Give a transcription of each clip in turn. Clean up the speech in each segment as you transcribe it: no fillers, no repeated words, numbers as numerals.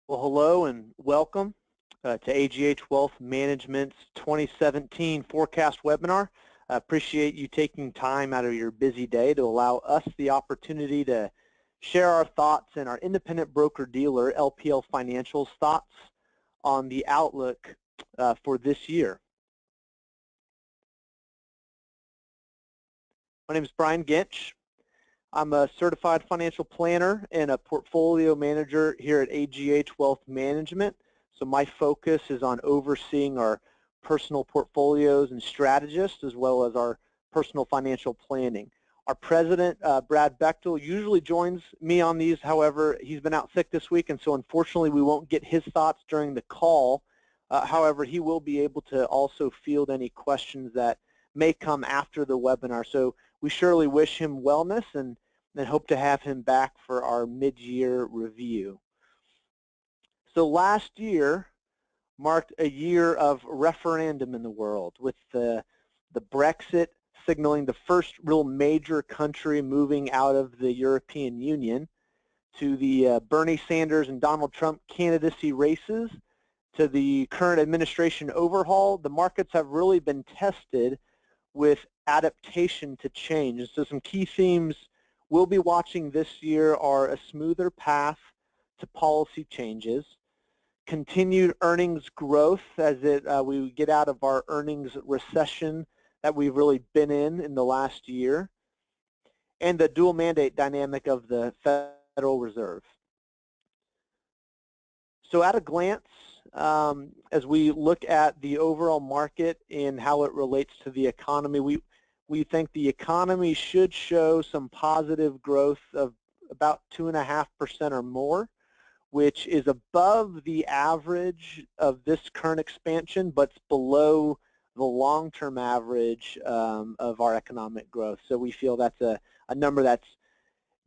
Well, hello and welcome to AGH Wealth Management's 2017 forecast webinar. I appreciate you taking time out of your busy day to allow us the opportunity to share our thoughts and our independent broker-dealer, LPL Financial's thoughts on the outlook for this year. My name is Brian Ginch. I'm a certified financial planner and a portfolio manager here at AGH Wealth Management. So my focus is on overseeing our personal portfolios and strategists as well as our personal financial planning. Our president, Brad Bechtel, usually joins me on these. However, he's been out sick this week, and so unfortunately we won't get his thoughts during the call. However, he will be able to also field any questions that may come after the webinar. So we surely wish him wellness and hope to have him back for our mid-year review. So last year marked a year of referendum in the world, with the Brexit signaling the first real major country moving out of the European Union, to the Bernie Sanders and Donald Trump candidacy races, to the current administration overhaul. The markets have really been tested with adaptation to change. And so some key themes we'll be watching this year are a smoother path to policy changes, continued earnings growth as we get out of our earnings recession that we've really been in the last year, and the dual mandate dynamic of the Federal Reserve. So at a glance, as we look at the overall market and how it relates to the economy, we think the economy should show some positive growth of about 2.5% or more, which is above the average of this current expansion, but it's below the long-term average of our economic growth. So we feel that's a number that's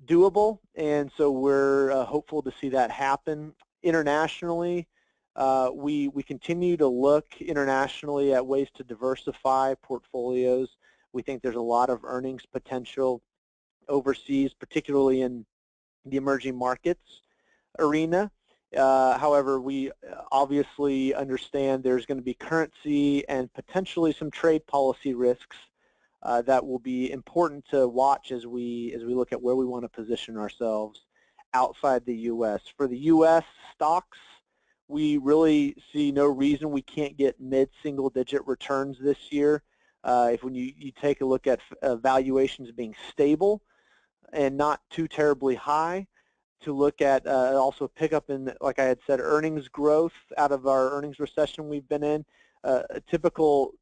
doable, and so we're hopeful to see that happen. Internationally, we continue to look internationally at ways to diversify portfolios. We think there's a lot of earnings potential overseas, particularly in the emerging markets arena. However, we obviously understand there's going to be currency and potentially some trade policy risks that will be important to watch as we look at where we want to position ourselves outside the U.S. For the U.S. stocks, we really see no reason we can't get mid-single-digit returns this year. When you take a look at valuations being stable and not too terribly high, to look at also pick up in, like I had said, earnings growth out of our earnings recession we've been in. A typical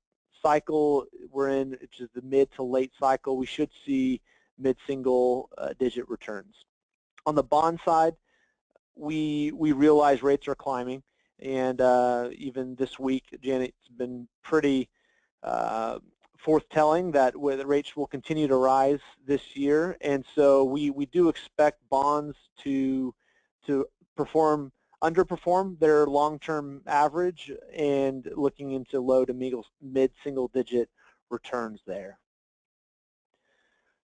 cycle we're in, which is the mid to late cycle, we should see mid-single-digit returns. On the bond side, we realize rates are climbing, and even this week, Janet's been pretty forthtelling that the rates will continue to rise this year, and so we do expect bonds to underperform their long-term average, and looking into low to mid-single-digit returns there.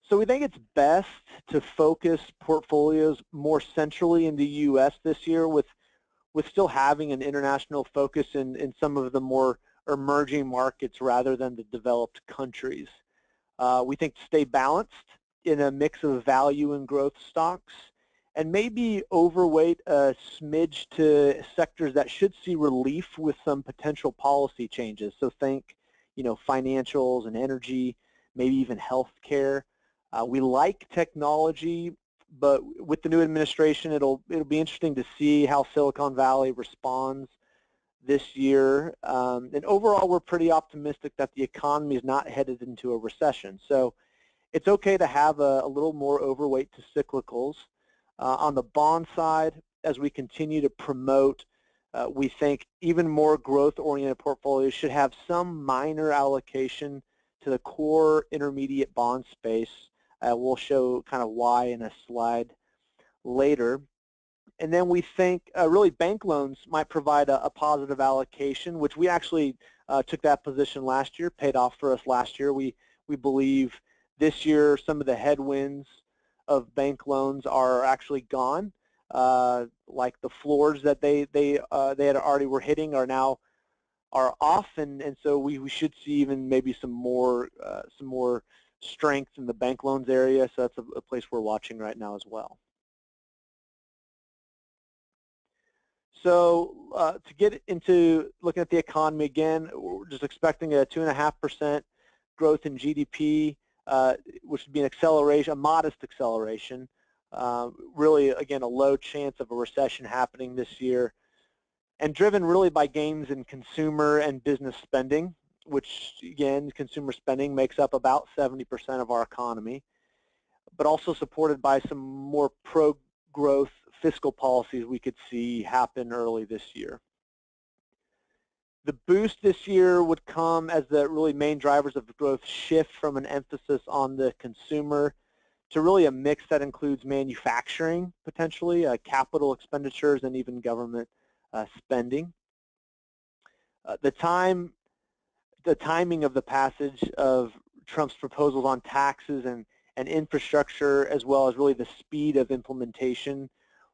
So we think it's best to focus portfolios more centrally in the U.S. this year, with still having an international focus in some of the more emerging markets rather than the developed countries. We think to stay balanced in a mix of value and growth stocks, and maybe overweight a smidge to sectors that should see relief with some potential policy changes. So think, financials and energy, maybe even healthcare. We like technology, but with the new administration, it'll be interesting to see how Silicon Valley responds this year. And overall, we're pretty optimistic that the economy is not headed into a recession. So it's okay to have a little more overweight to cyclicals. On the bond side, as we continue to promote, we think even more growth-oriented portfolios should have some minor allocation to the core intermediate bond space. We'll show kind of why in a slide later. And then we think really bank loans might provide a positive allocation, which we actually took that position last year, paid off for us last year. We believe this year some of the headwinds of bank loans are actually gone. like the floors that they had already were hitting are off, and so we should see even maybe some more strength in the bank loans area. So that's a place we're watching right now as well. So to get into looking at the economy again, we're just expecting a 2.5% growth in GDP, which would be an acceleration, a modest acceleration. Really, again, a low chance of a recession happening this year, and driven really by gains in consumer and business spending, which, again, consumer spending makes up about 70% of our economy, but also supported by some more pro-growth fiscal policies we could see happen early this year. The boost this year would come as the really main drivers of growth shift from an emphasis on the consumer to really a mix that includes manufacturing, potentially, capital expenditures, and even government spending. The timing of the passage of Trump's proposals on taxes and infrastructure, as well as really the speed of implementation,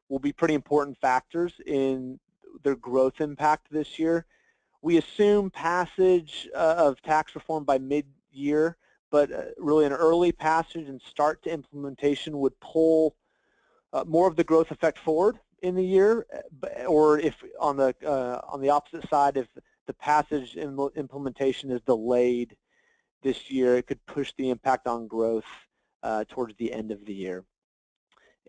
will be pretty important factors in their growth impact this year. We assume passage of tax reform by mid-year, but really an early passage and start to implementation would pull more of the growth effect forward in the year, or if on the opposite side, if the passage and implementation is delayed this year, it could push the impact on growth towards the end of the year.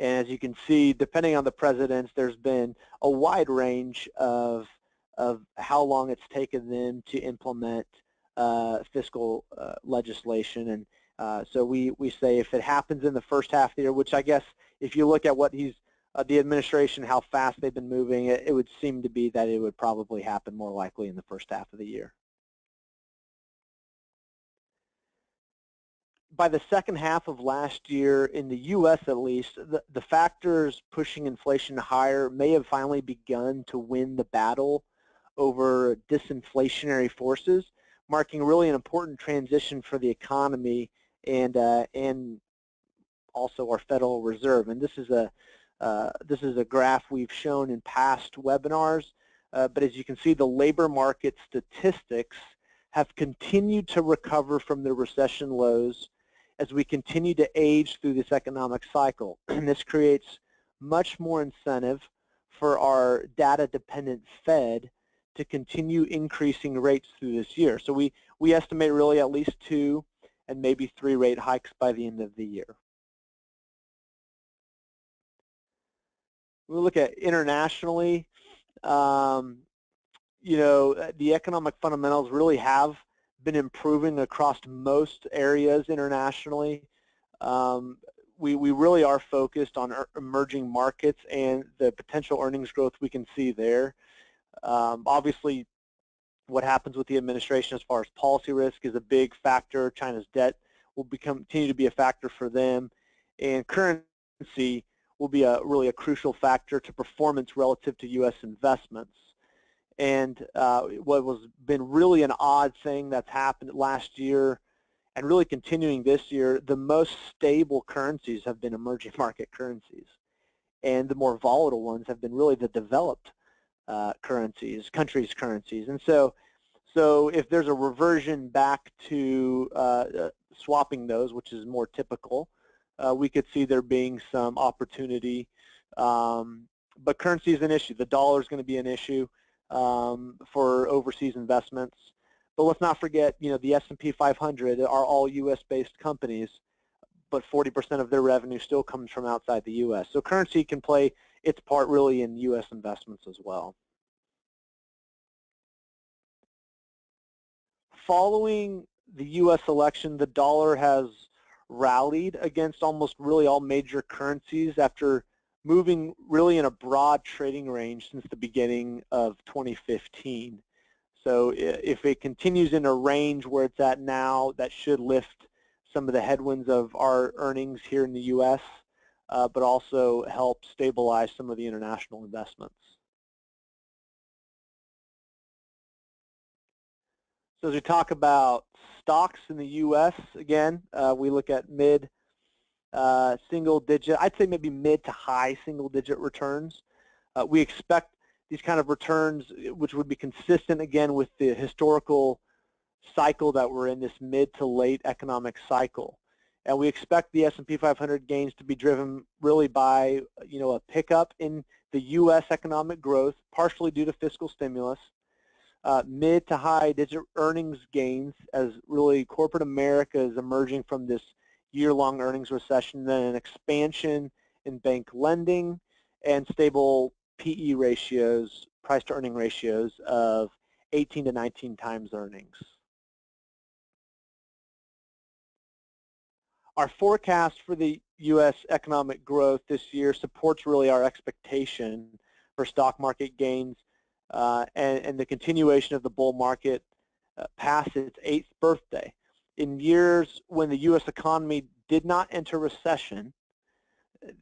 And as you can see, depending on the presidents, there's been a wide range of how long it's taken them to implement fiscal legislation. And so we say if it happens in the first half of the year, which I guess if you look at what the administration, how fast they've been moving, it would seem to be that it would probably happen more likely in the first half of the year. By the second half of last year, in the U.S. at least, the factors pushing inflation higher may have finally begun to win the battle over disinflationary forces, marking really an important transition for the economy and also our Federal Reserve. And this is a graph we've shown in past webinars, but as you can see, the labor market statistics have continued to recover from the recession lows as we continue to age through this economic cycle. And this creates much more incentive for our data-dependent Fed to continue increasing rates through this year. So we estimate really at least 2 and maybe 3 rate hikes by the end of the year. We look at internationally, you know, the economic fundamentals really have been improving across most areas internationally. We really are focused on emerging markets and the potential earnings growth we can see there. Obviously, what happens with the administration as far as policy risk is a big factor. China's debt will continue to be a factor for them, and currency will be really a crucial factor to performance relative to U.S. investments. And what was been really an odd thing that's happened last year and really continuing this year, the most stable currencies have been emerging market currencies. And the more volatile ones have been really the developed countries' currencies. And so if there's a reversion back to swapping those, which is more typical, we could see there being some opportunity. But currency is an issue. The dollar is going to be an issue for overseas investments. But let's not forget, you know, the S&P 500 are all U.S.-based companies, but 40% of their revenue still comes from outside the U.S. So currency can play its part really in U.S. investments as well. Following the U.S. election, the dollar has rallied against almost really all major currencies after moving really in a broad trading range since the beginning of 2015. So if it continues in a range where it's at now, that should lift some of the headwinds of our earnings here in the U.S., but also help stabilize some of the international investments. So as we talk about stocks in the U.S., again, we look at mid single digit, I'd say maybe mid to high single digit returns. We expect these kind of returns, which would be consistent again with the historical cycle that we're in, this mid to late economic cycle. And we expect the S&P 500 gains to be driven really by, a pickup in the U.S. economic growth, partially due to fiscal stimulus, mid to high digit earnings gains as really corporate America is emerging from this year-long earnings recession, then an expansion in bank lending and stable PE ratios, price to earning ratios of 18 to 19 times earnings. Our forecast for the U.S. economic growth this year supports really our expectation for stock market gains and the continuation of the bull market past its 8th birthday. In years when the U.S. economy did not enter recession,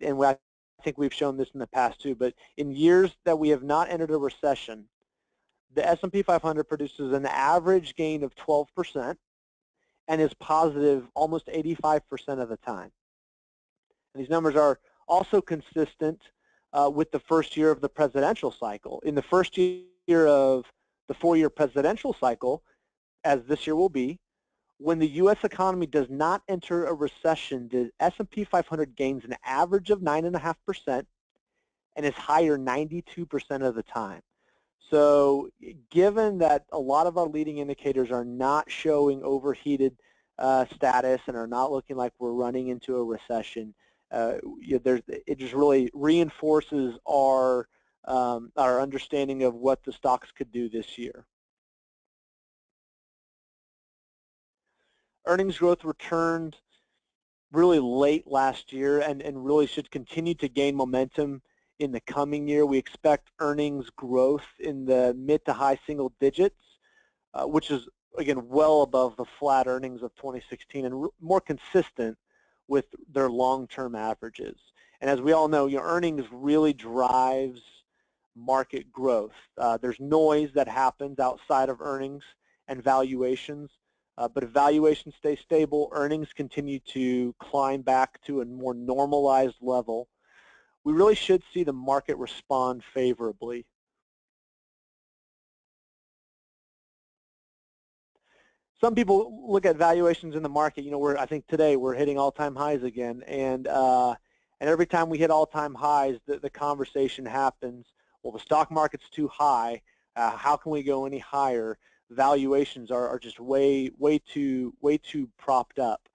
and I think we've shown this in the past too, but in years that we have not entered a recession, the S&P 500 produces an average gain of 12% and is positive almost 85% of the time. And these numbers are also consistent with the first year of the presidential cycle. In the first year of the 4-year presidential cycle, as this year will be, when the U.S. economy does not enter a recession, the S&P 500 gains an average of 9.5% and is higher 92% of the time. So given that a lot of our leading indicators are not showing overheated status and are not looking like we're running into a recession, it just really reinforces our understanding of what the stocks could do this year. Earnings growth returned really late last year and really should continue to gain momentum in the coming year. We expect earnings growth in the mid to high single digits, which is, again, well above the flat earnings of 2016 and more consistent with their long-term averages. And as we all know, your earnings really drives market growth. There's noise that happens outside of earnings and valuations, but if valuations stay stable, earnings continue to climb back to a more normalized level, we really should see the market respond favorably. Some people look at valuations in the market. I think today we're hitting all-time highs again, and every time we hit all-time highs, the conversation happens. Well, the stock market's too high. How can we go any higher? Valuations are just way too propped up.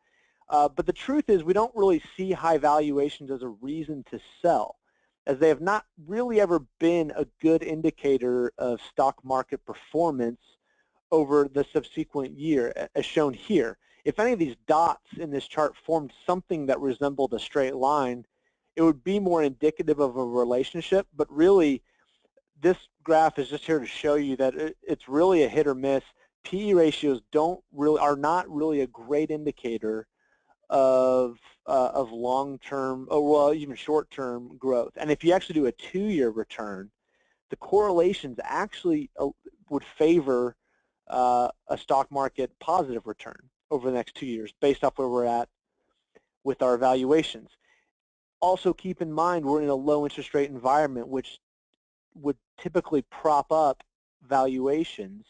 But the truth is, we don't really see high valuations as a reason to sell, as they have not really ever been a good indicator of stock market performance over the subsequent year, as shown here. If any of these dots in this chart formed something that resembled a straight line, it would be more indicative of a relationship, but really this graph is just here to show you that it's really a hit or miss. PE ratios are not really a great indicator of long-term, well, even short-term growth. And if you actually do a 2-year return, the correlations actually would favor a stock market positive return over the next 2 years based off where we're at with our valuations. Also keep in mind we're in a low interest rate environment, which would typically prop up valuations.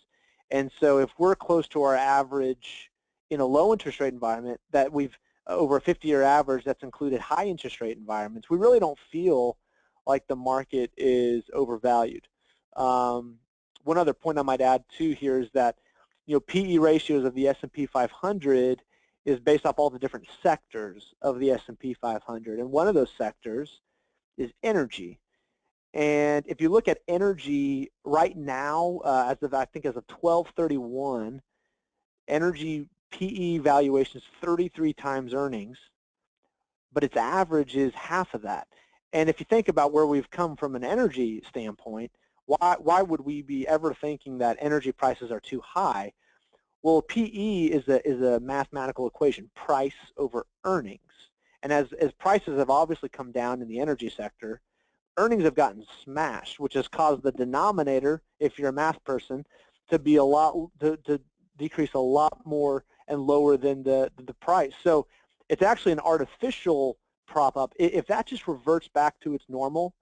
And so if we're close to our average in a low interest rate environment, that we've over a 50-year average that's included high interest rate environments, we really don't feel like the market is overvalued. One other point I might add too here is that PE ratios of the S&P 500 is based off all the different sectors of the S&P 500, and one of those sectors is energy. And if you look at energy right now, I think as of 12/31, energy PE valuation is 33 times earnings, but its average is half of that. And if you think about where we've come from an energy standpoint, why would we be ever thinking that energy prices are too high? Well, PE is a mathematical equation, price over earnings. And as prices have obviously come down in the energy sector, earnings have gotten smashed, which has caused the denominator, if you're a math person, to be to decrease a lot more and lower than the price. So it's actually an artificial prop up. If that just reverts back to its normal,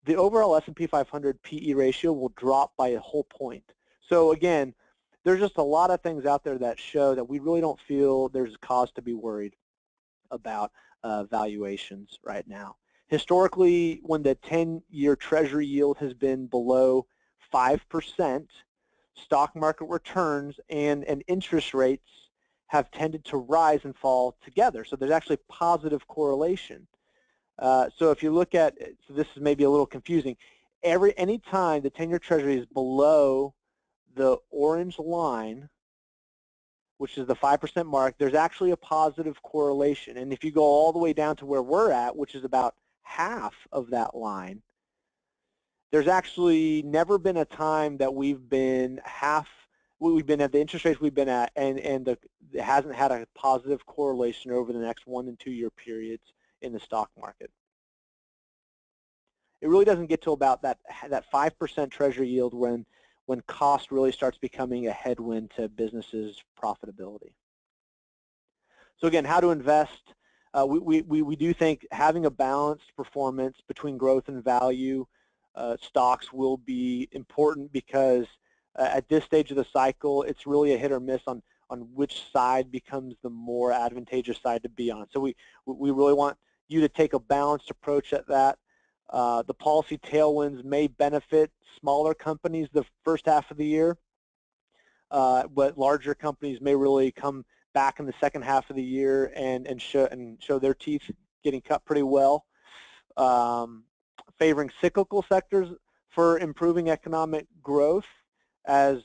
the overall S&P 500 PE ratio will drop by a whole point. So again, there's just a lot of things out there that show that we really don't feel there's cause to be worried about valuations right now. Historically, when the 10-year Treasury yield has been below 5%, stock market returns and interest rates have tended to rise and fall together. So there's actually positive correlation. So if you look at, so this is maybe a little confusing, any time the 10-year Treasury is below the orange line, which is the 5% mark, there's actually a positive correlation. And if you go all the way down to where we're at, which is about half of that line, there's actually never been a time that we've been at the interest rates we've been at, and it hasn't had a positive correlation over the next 1 and 2 year periods in the stock market. It really doesn't get to about that 5% Treasury yield when cost really starts becoming a headwind to businesses' profitability. So again, how to invest? We do think having a balanced performance between growth and value stocks will be important, because at this stage of the cycle, it's really a hit or miss on which side becomes the more advantageous side to be on. So we really want you to take a balanced approach at that. The policy tailwinds may benefit smaller companies the first half of the year, but larger companies may really come back in the second half of the year and show their teeth getting cut pretty well. Favoring cyclical sectors for improving economic growth, as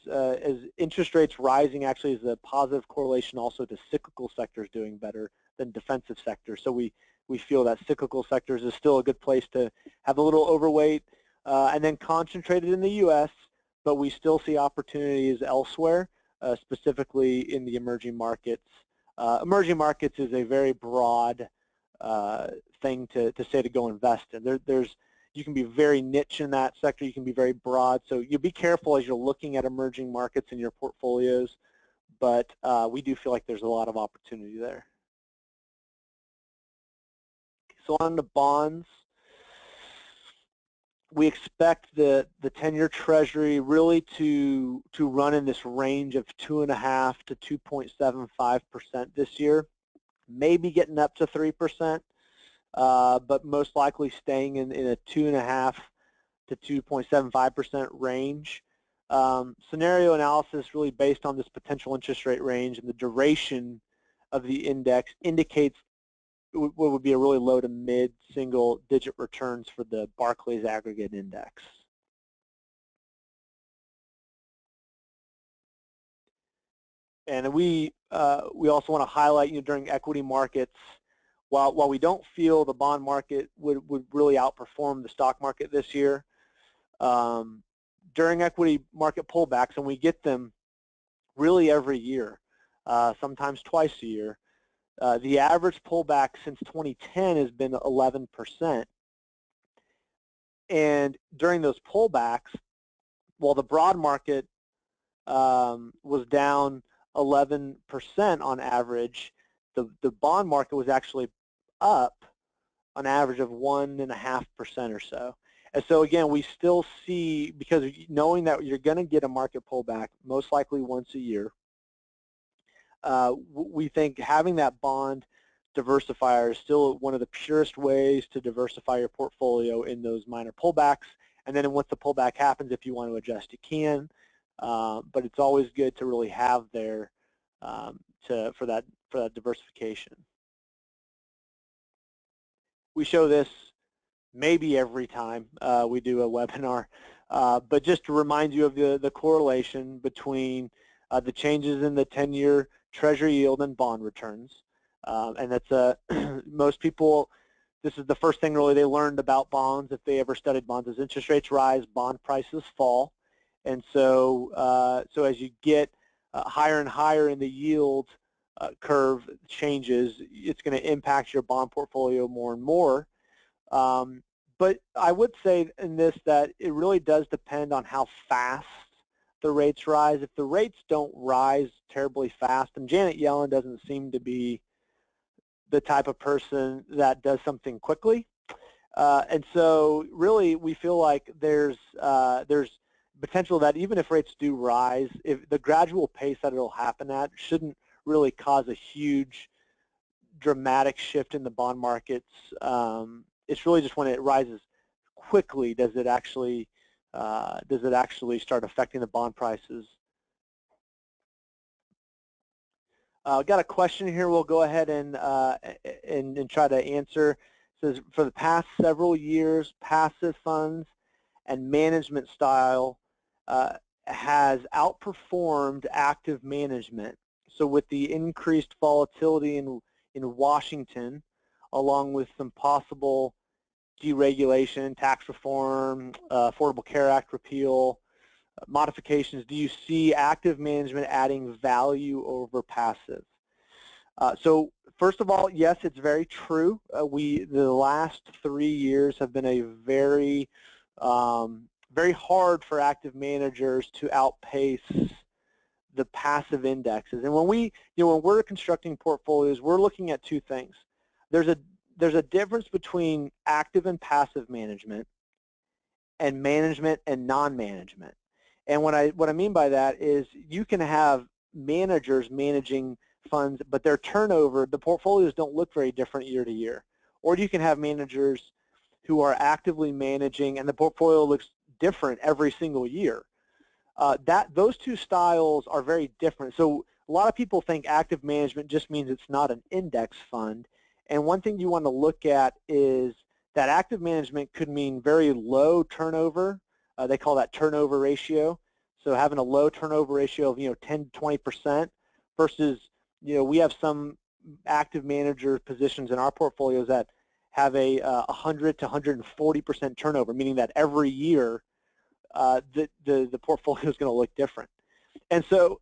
interest rates rising actually is a positive correlation also to cyclical sectors doing better than defensive sectors. So we feel that cyclical sectors is still a good place to have a little overweight and then concentrated in the U.S., but we still see opportunities elsewhere, specifically in the emerging markets. Emerging markets is a very broad thing to say to go invest in. You can be very niche in that sector. You can be very broad. So you be careful as you're looking at emerging markets in your portfolios, but we do feel like there's a lot of opportunity there. So on to bonds. We expect the 10-year Treasury really to run in this range of 2.5 to 2.75% this year, maybe getting up to 3%, but most likely staying in a 2.5 to 2.75% range. Scenario analysis really based on this potential interest rate range and the duration of the index indicates what would be a really low to mid single digit returns for the Barclays Aggregate Index. And we also want to highlight, during equity markets, while we don't feel the bond market would really outperform the stock market this year, during equity market pullbacks, and we get them really every year, sometimes twice a year, the average pullback since 2010 has been 11%. And during those pullbacks, while the broad market was down 11% on average, the bond market was actually up on average of 1.5% or so. And so again, we still see, because knowing that you're going to get a market pullback most likely once a year, we think having that bond diversifier is still one of the purest ways to diversify your portfolio in those minor pullbacks. And then once the pullback happens, if you want to adjust, you can. But it's always good to really have there for that diversification. We show this maybe every time we do a webinar, but just to remind you of the correlation between the changes in the 10-year Treasury yield and bond returns. And that's most people, this is the first thing really they learned about bonds if they ever studied bonds. As interest rates rise, bond prices fall. And so, so as you get higher and higher in the yield curve changes, it's going to impact your bond portfolio more and more. But I would say in this that it really does depend on how fast the rates rise. If the rates don't rise terribly fast, and Janet Yellen doesn't seem to be the type of person that does something quickly. And so really we feel like there's potential that even if rates do rise, if the gradual pace that it'll happen at shouldn't really cause a huge dramatic shift in the bond markets. It's really just when it rises quickly does it actually start affecting the bond prices. Got a question here we'll go ahead and try to answer. It says, for the past several years, passive funds and management style has outperformed active management. So with the increased volatility in Washington, along with some possible deregulation, tax reform, Affordable Care Act repeal, modifications, do you see active management adding value over passive? So first of all, yes, it's very true. The last 3 years have been a very hard for active managers to outpace the passive indexes. And when we're constructing portfolios, we're looking at two things. There's a difference between active and passive management and management and non-management. And what I mean by that is you can have managers managing funds, but their turnover, the portfolios don't look very different year to year. Or you can have managers who are actively managing and the portfolio looks different every single year. Those two styles are very different. So a lot of people think active management just means it's not an index fund. And one thing you want to look at is that active management could mean very low turnover. They call that turnover ratio. So having a low turnover ratio of 10 to 20% versus we have some active manager positions in our portfolios that have a 100 to 140% turnover, meaning that every year the portfolio is going to look different. And so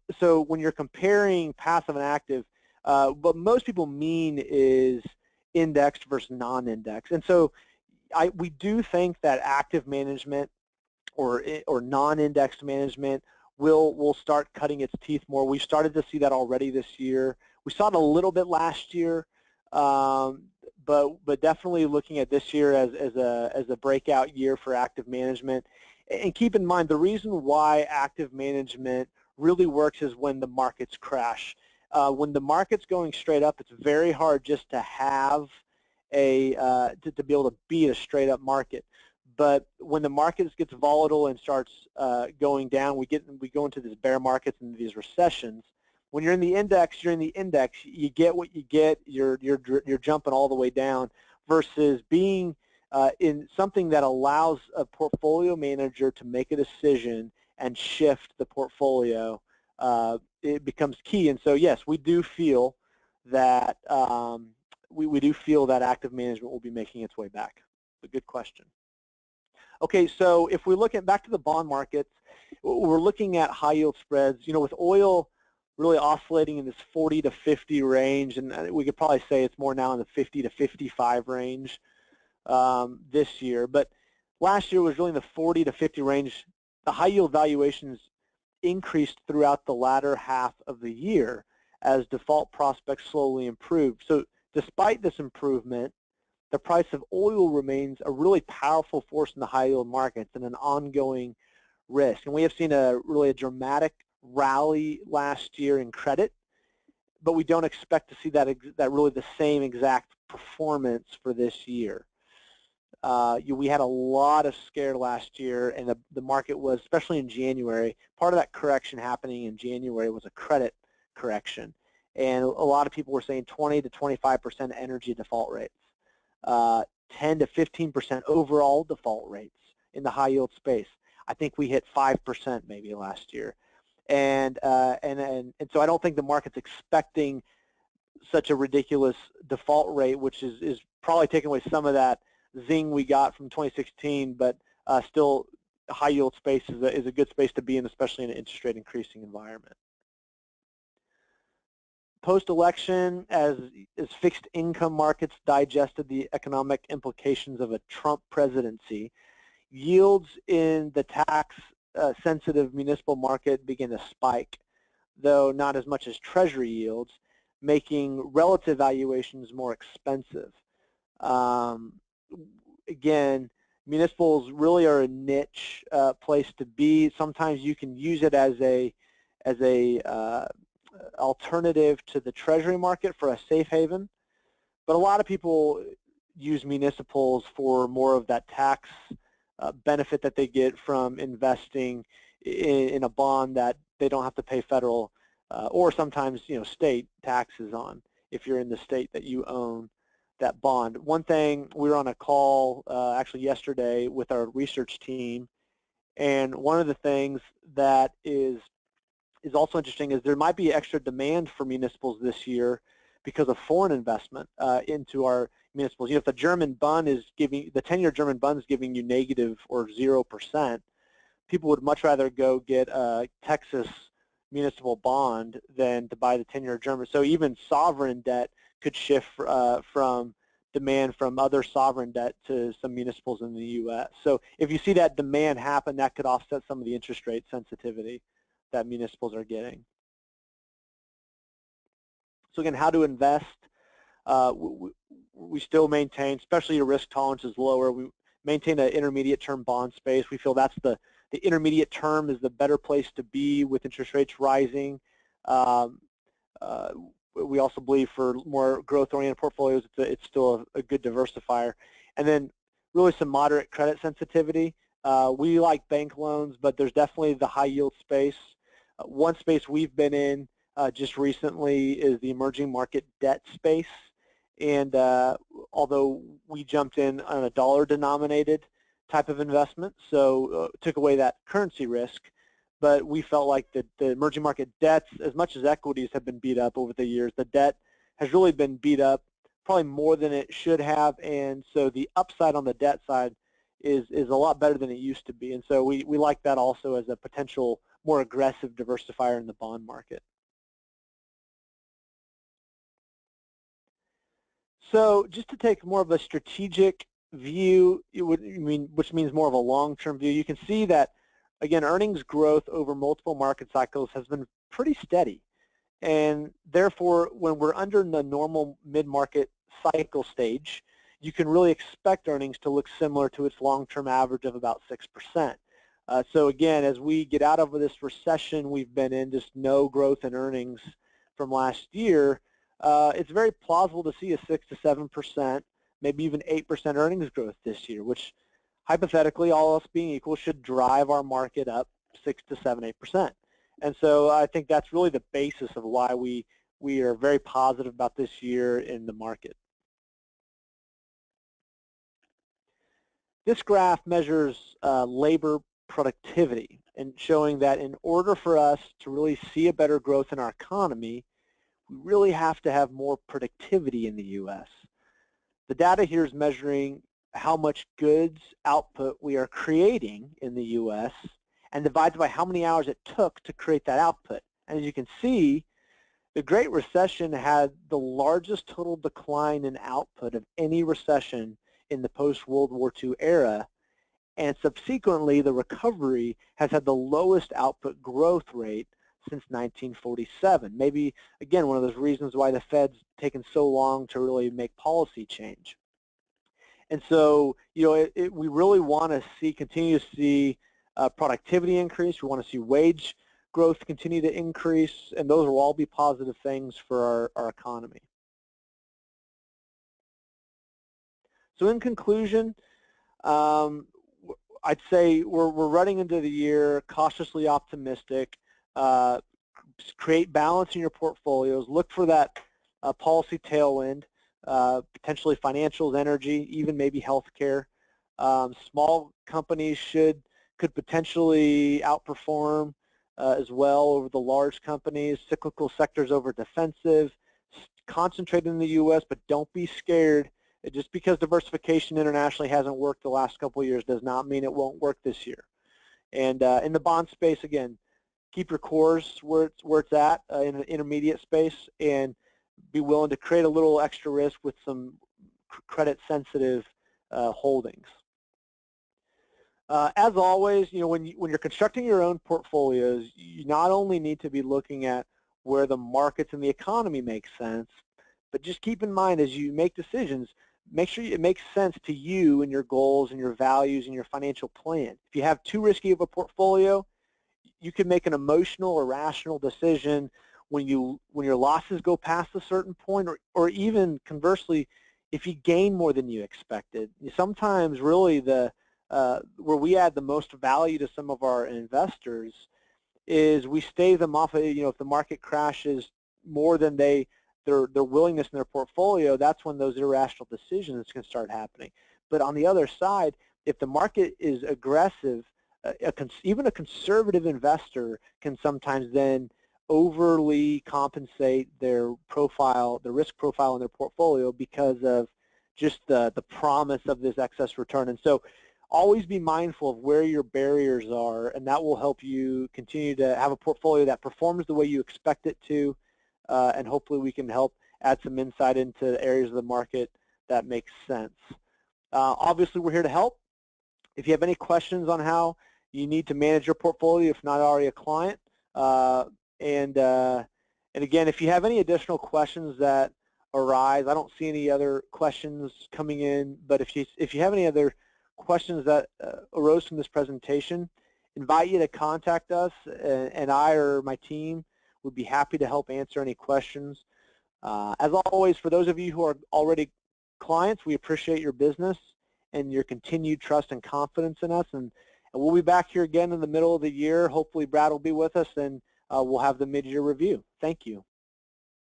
when you're comparing passive and active, what most people mean is indexed versus non-indexed. And so we do think that active management or non-indexed management will start cutting its teeth more. We started to see that already this year. We saw it a little bit last year, but definitely looking at this year as a breakout year for active management. And keep in mind, the reason why active management really works is when the markets crash. When the market's going straight up, it's very hard just to have to be able to beat a straight up market. But when the market gets volatile and starts going down, we go into these bear markets and these recessions. When you're in the index, you get what you get. You're jumping all the way down versus being in something that allows a portfolio manager to make a decision and shift the portfolio. It becomes key. And so yes, we do feel that we do feel that active management will be making its way back. A good question. Okay, so if we look back to the bond markets, we're looking at high yield spreads. With oil really oscillating in this 40 to 50 range, and we could probably say it's more now in the 50 to 55 range this year. But last year was really in the 40 to 50 range. The high yield valuations increased throughout the latter half of the year as default prospects slowly improved. So despite this improvement, the price of oil remains a really powerful force in the high yield markets and an ongoing risk. And we have seen really a dramatic rally last year in credit, but we don't expect to see that really the same exact performance for this year. We had a lot of scare last year, and the market was, especially in January, part of that correction happening in January was a credit correction. And a lot of people were saying 20 to 25% energy default rates. 10 to 15% overall default rates in the high yield space. I think we hit 5% maybe last year. And so I don't think the market's expecting such a ridiculous default rate, which is probably taking away some of that zing we got from 2016, but still high yield space is a good space to be in, especially in an interest rate increasing environment. Post-election, as fixed income markets digested the economic implications of a Trump presidency, yields in the tax-sensitive municipal market began to spike, though not as much as Treasury yields. making relative valuations more expensive. Again, municipals really are a niche place to be. Sometimes you can use it as a alternative to the Treasury market for a safe haven, but a lot of people use municipals for more of that tax benefit that they get from investing in a bond that they don't have to pay federal or sometimes state taxes on if you're in the state that you own that bond. One thing, we were on a call actually yesterday with our research team, and one of the things that is also interesting is there might be extra demand for municipals this year because of foreign investment into our municipals. If the German Bund is giving, the 10-year German Bund is giving you negative or 0%, people would much rather go get a Texas municipal bond than to buy the 10-year German. So even sovereign debt could shift from demand from other sovereign debt to some municipals in the U.S. So if you see that demand happen, that could offset some of the interest rate sensitivity that municipals are getting. So again, how to invest? We still maintain, especially your risk tolerance is lower, we maintain an intermediate term bond space. We feel that's the intermediate term is the better place to be with interest rates rising. We also believe for more growth-oriented portfolios, it's still a good diversifier. And then really some moderate credit sensitivity. We like bank loans, but there's definitely the high-yield space. One space we've been in just recently is the emerging market debt space. And although we jumped in on a dollar-denominated type of investment, so took away that currency risk, but we felt like the emerging market debts, as much as equities have been beat up over the years, the debt has really been beat up probably more than it should have, and so the upside on the debt side is a lot better than it used to be, and so we like that also as a potential more aggressive diversifier in the bond market. So just to take more of a strategic view, which means more of a long-term view, you can see that, again, earnings growth over multiple market cycles has been pretty steady. And therefore, when we're under the normal mid-market cycle stage, you can really expect earnings to look similar to its long-term average of about 6%. So again, as we get out of this recession we've been in, just no growth in earnings from last year, it's very plausible to see a 6 to 7%, maybe even 8% earnings growth this year, which hypothetically, all else being equal, should drive our market up 6 to 7, 8%. And so I think that's really the basis of why we are very positive about this year in the market. This graph measures labor productivity and showing that in order for us to really see a better growth in our economy, we really have to have more productivity in the U.S. The data here is measuring how much goods output we are creating in the U.S. and divided by how many hours it took to create that output. And as you can see, the Great Recession had the largest total decline in output of any recession in the post-World War II era, and subsequently the recovery has had the lowest output growth rate since 1947. Maybe, again, one of those reasons why the Fed's taken so long to really make policy change. And so, we really want to continue to see productivity increase. We want to see wage growth continue to increase, and those will all be positive things for our economy. So in conclusion, I'd say we're running into the year cautiously optimistic. Create balance in your portfolios. Look for that policy tailwind, potentially financials, energy, even maybe healthcare. Small companies could potentially outperform as well over the large companies. Cyclical sectors over defensive. Concentrate in the U.S., but don't be scared. Just because diversification internationally hasn't worked the last couple of years does not mean it won't work this year. And in the bond space, again, keep your cores where it's at in the intermediate space, and be willing to create a little extra risk with some credit-sensitive holdings. As always, when you're constructing your own portfolios, you not only need to be looking at where the markets and the economy make sense. But just keep in mind as you make decisions, make sure it makes sense to you and your goals and your values and your financial plan. If you have too risky of a portfolio, you can make an emotional or rational decision when your losses go past a certain point, or even conversely, if you gain more than you expected. Sometimes really where we add the most value to some of our investors is we stave them off. If the market crashes more than their willingness in their portfolio, that's when those irrational decisions can start happening. But on the other side, if the market is aggressive, even a conservative investor can sometimes then overly compensate their risk profile in their portfolio because of just the promise of this excess return. And so always be mindful of where your barriers are, and that will help you continue to have a portfolio that performs the way you expect it to, and hopefully we can help add some insight into areas of the market that make sense. Obviously, we're here to help. If you have any questions on how you need to manage your portfolio, if not already a client, and again, if you have any additional questions that arise, I don't see any other questions coming in, but if you have any other questions that arose from this presentation, invite you to contact us, and I or my team would be happy to help answer any questions. As always, for those of you who are already clients, we appreciate your business and your continued trust and confidence in us, and we'll be back here again in the middle of the year. Hopefully Brad will be with us, and we'll have the mid-year review. Thank you.